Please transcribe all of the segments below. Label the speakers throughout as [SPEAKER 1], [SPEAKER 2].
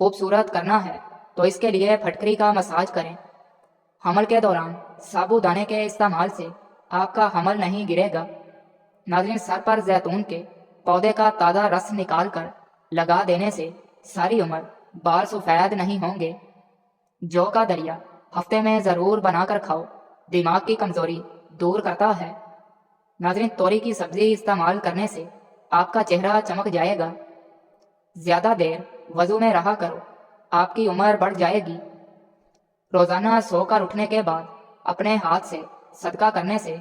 [SPEAKER 1] خوبصورت کرنا ہے تو اس کے لیے پھٹکری کا مساج کریں۔ حمل کے دوران سابودانے کے استعمال سے آپ کا حمل نہیں گرے گا۔ ناظرین، سر پر زیتون کے پودے کا تازہ رس نکال کر لگا دینے سے ساری عمر بال سفید نہیں ہوں گے۔ جو کا دریا ہفتے میں ضرور بنا کر کھاؤ، دماغ کی کمزوری دور کرتا ہے۔ ناظرین، توری کی سبزی استعمال کرنے سے آپ کا چہرہ چمک جائے گا۔ زیادہ دیر وضو میں رہا کرو، آپ کی عمر بڑھ جائے گی۔ روزانہ سو کر اٹھنے کے بعد اپنے ہاتھ سے صدقہ کرنے سے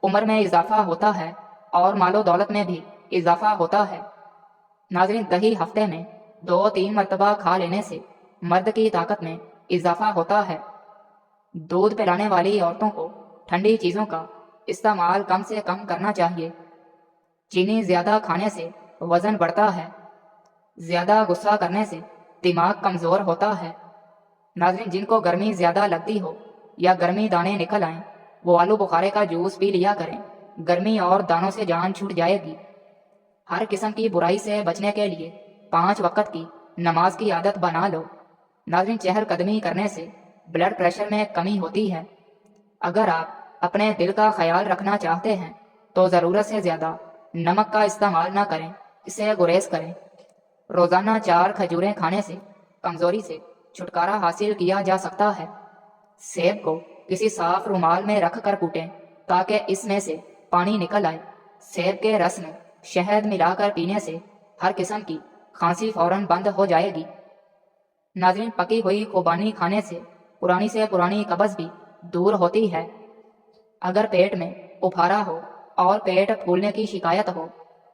[SPEAKER 1] عمر میں اضافہ ہوتا ہے اور مال و دولت میں بھی اضافہ ہوتا ہے۔ ناظرین، دہی ہفتے میں 2-3 مرتبہ کھا لینے سے مرد کی طاقت میں اضافہ ہوتا ہے۔ دودھ پلانے والی عورتوں کو ٹھنڈی چیزوں کا استعمال کم سے کم کرنا چاہیے۔ چینی زیادہ کھانے سے وزن بڑھتا ہے۔ زیادہ غصہ کرنے سے دماغ کمزور ہوتا ہے۔ ناظرین، جن کو گرمی زیادہ لگتی ہو یا گرمی دانے نکل آئیں، وہ آلو بخارے کا جوس پی لیا کریں، گرمی اور دانوں سے جان چھوٹ جائے گی۔ ہر قسم کی برائی سے بچنے کے لیے 5 وقت کی نماز کی عادت بنا لو۔ ناظرین، چہل قدمی کرنے سے بلڈ پریشر میں کمی ہوتی ہے۔ اگر آپ اپنے دل کا خیال رکھنا چاہتے ہیں تو ضرورت سے زیادہ نمک کا استعمال نہ کریں، اسے گریز کریں۔ روزانہ 4 کھجوریں کھانے سے کمزوری سے چھٹکارا حاصل کیا جا سکتا ہے۔ سیب کو کسی صاف رومال میں رکھ کر کوٹیں تاکہ اس میں سے پانی نکل آئے۔ سیب کے رس میں شہد ملا کر پینے سے ہر قسم کی کھانسی فوراً بند ہو جائے گی۔ ناظرین، پکی ہوئی خوبانی کھانے سے پرانی قبض بھی دور ہوتی ہے۔ اگر پیٹ میں اپھارا ہو اور پیٹ پھولنے کی شکایت ہو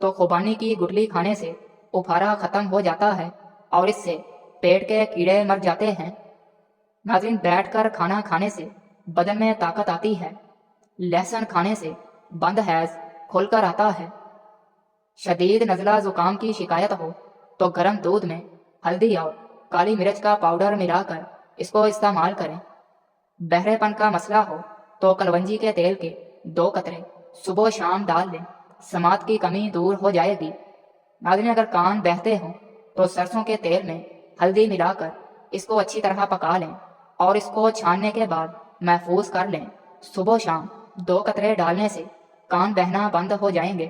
[SPEAKER 1] تو خوبانی کی گٹلی کھانے سے اپھارا ختم ہو جاتا ہے اور اس سے پیٹ کے کیڑے مر جاتے ہیں۔ ناظرین، بیٹھ کر کھانا کھانے سے بدن میں طاقت آتی ہے۔ لہسن کھانے سے بند حیض کھل کر آتا ہے۔ شدید نزلہ زکام کی شکایت ہو تو گرم دودھ میں ہلدی اور کالی مرچ کا پاؤڈر ملا کر اس کو استعمال کریں۔ بہرے پن کا مسئلہ ہو تو کلونجی کے تیل کے 2 قطرے صبح و شام ڈال لیں، سماعت کی کمی دور ہو جائے گی۔ ناظرین، اگر کان بہتے ہوں تو سرسوں کے تیل میں ہلدی ملا کر اس کو اچھی طرح پکا لیں اور اس کو چھاننے کے بعد محفوظ کر لیں۔ صبح و شام 2 قطرے ڈالنے سے کان بہنا بند ہو جائیں گے۔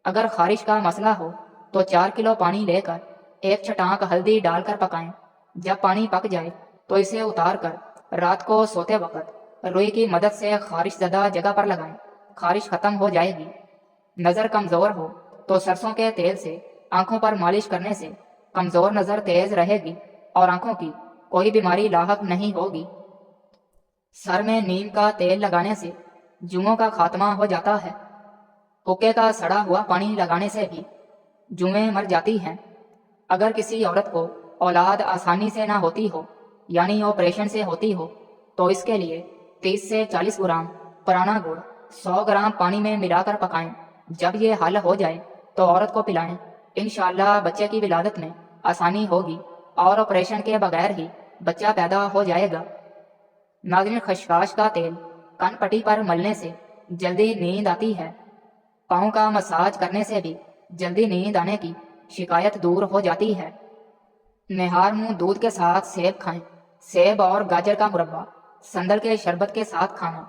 [SPEAKER 1] اگر خارش کا مسئلہ ہو تو 4 کلو پانی لے کر 1 چھٹانک ہلدی ڈال کر پکائیں۔ جب پانی پک جائے تو اسے اتار کر رات کو سوتے وقت روئی کی مدد سے خارش زدہ جگہ پر لگائیں، خارش ختم ہو جائے گی۔ نظر کمزور ہو تو سرسوں کے تیل سے آنکھوں پر مالش کرنے سے کمزور نظر تیز رہے گی اور آنکھوں کی کوئی بیماری لاحق نہیں ہوگی۔ سر میں نیم کا تیل لگانے سے جوؤں کا خاتمہ ہو جاتا ہے۔ حکے کا سڑا ہوا پانی لگانے سے بھی جوئیں مر جاتی ہیں۔ اگر کسی عورت کو اولاد آسانی سے نہ ہوتی ہو یعنی آپریشن سے ہوتی ہو تو اس کے لیے 30 سے 40 گرام پرانا گڑ 100 گرام پانی میں ملا کر پکائیں۔ جب یہ حل ہو جائے تو عورت کو پلائیں۔ انشاءاللہ بچے کی ولادت میں آسانی ہوگی اور آپریشن کے بغیر ہی بچہ پیدا ہو جائے گا۔ ناظرین، خشخاش کا تیل کن پٹی پر ملنے سے جلدی نیند آتی ہے۔ پاؤں کا مساج کرنے سے بھی جلدی نیند آنے کی شکایت دور ہو جاتی ہے۔ نہار منہ دودھ کے ساتھ سیب کھائیں۔ سیب اور گاجر کا مربع سندل کے شربت کے ساتھ کھانا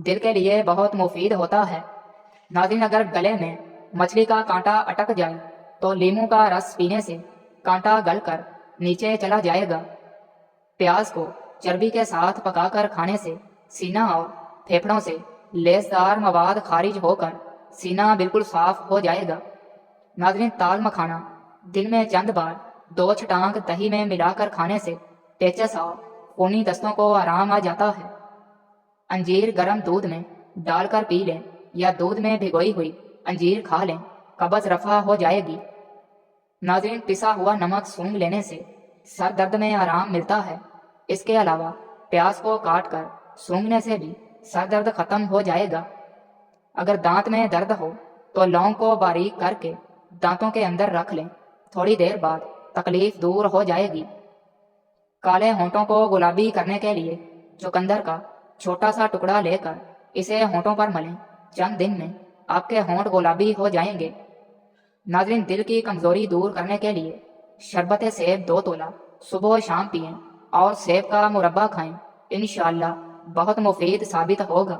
[SPEAKER 1] دل کے لیے بہت مفید ہوتا ہے۔ ناظرین، اگر گلے میں مچھلی کا کانٹا اٹک جائے تو لیموں کا رس پینے سے کانٹا گل کر نیچے چلا جائے گا۔ پیاز کو چربی کے ساتھ پکا کر کھانے سے سینہ اور پھیپھڑوں سے لیسدار مواد خارج ہو کر سینہ بالکل صاف ہو جائے گا۔ ناظرین، تال مکھانا دن میں چند بار 2 چھٹانک دہی میں ملا کر کھانے سے پیچس اور خونی دستوں کو آرام آ جاتا ہے۔ انجیر گرم دودھ میں ڈال کر پی لیں یا دودھ میں بھگوئی ہوئی انجیر کھا لیں، قبض رفع ہو جائے گی۔ ناظرین، پسا ہوا نمک سونگھ لینے سے سر درد میں آرام ملتا ہے۔ اس کے علاوہ پیاز کو کاٹ کر سونگھنے سے بھی سر درد ختم ہو جائے گا۔ اگر دانت میں درد ہو تو لونگ کو باریک کر کے دانتوں کے اندر رکھ لیں، تھوڑی دیر بعد تکلیف دور ہو جائے گی۔ کالے ہونٹوں کو گلابی کرنے کے لیے چقندر کا چھوٹا سا ٹکڑا لے کر اسے ہونٹوں پر ملیں، چند دن میں آپ کے ہونٹ گلابی ہو جائیں گے۔ ناظرین، دل کی کمزوری دور کرنے کے لیے شربت سیب 2 تولہ صبح و شام پئیں اور سیب کا مربع کھائیں، انشاءاللہ بہت مفید ثابت ہوگا۔